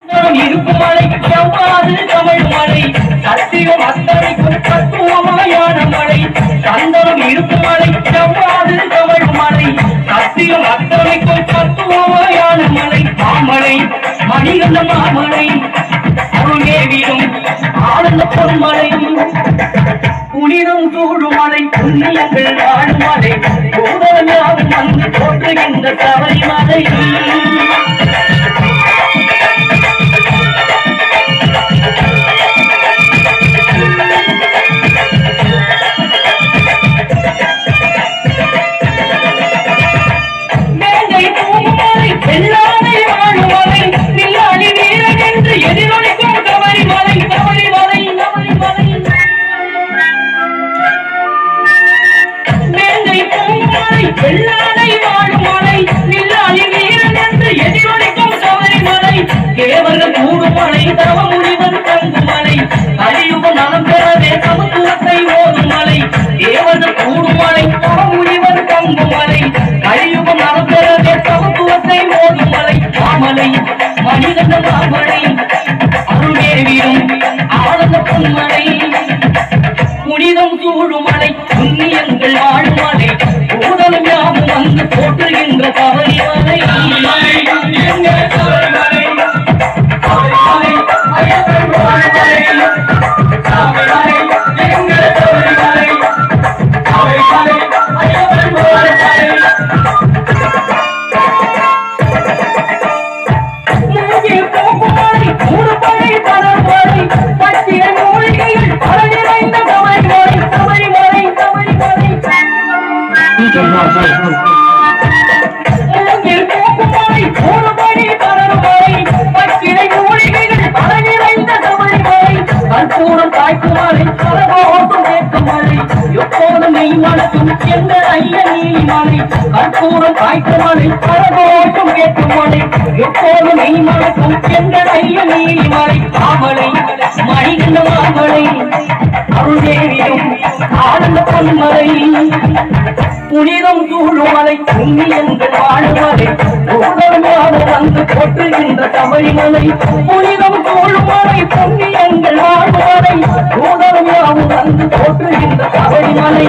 இருக்குமலை செவ்வாது தமிழ் மலை சத்தியம் அத்தனைக்கும் தத்துவமாயான மலை சந்தனம் இருக்குமலை செவ்வாது தமிழ் மலை சத்தியம் அத்தனைக்கும் தத்துவமாயான மலை மாமலை மணிகண்ட மாமலை அருள்தேவியும் ஆனந்த பொன்மலை புனிதம் சூடுமலை புண்ணியங்கள் வாழுமலை பூதமையாகும் வந்து போற்றுகின்ற சபரிமலை வெள்ளாடை வாழும் மலை நில்லாளி வீரன் என்று எதிரொலிக்கும் சபரிமலை தேவர்கள் கூடும் மலை தவ முனிவர் தங்கும் மலை கலியுக நலம் பெறவே சமத்துவத்தை ஓடும் மலை தேவர்கள் கூடும் மலை தவ முனிவர் தங்கும் மலை கலியுக நலம் பெறவே சமத்துவத்தை ஓடும் மலை மாமலை மணிகண்ட மாமலை அருள்தேவியும் ஆனந்த பொன்மலை புனிதம் சூழுமலை புண்ணியங்கள் வாழும் மலை பூதலும் யாவும் வந்து போற்றுகின்ற சபரிமலை கற்பூரம் காய்க்குமலை கரகோட்டம் கேட்குமலை எப்போதும் மெய் மனசும் எந்த ஐய நீலிமலை கற்பூரம் காய்க்குமலை கரகோட்டம் கேட்குமலை எப்போதும் மெய் மனசும் எந்த ஐய நீலிமலை மாமலை மணிகண்ட மாமலை அருள்தேவியும் ஆனந்த பொன்மலை புனிதம் சூழுமலை புண்ணியங்கள் வாழுமலை பூதமையாக வந்து போற்றுகின்ற சபரிமலை புனிதம் சூழுமலை புண்ணியங்கள் வாழுமலை பூதமையாக வந்து போற்றுகின்ற சபரிமலை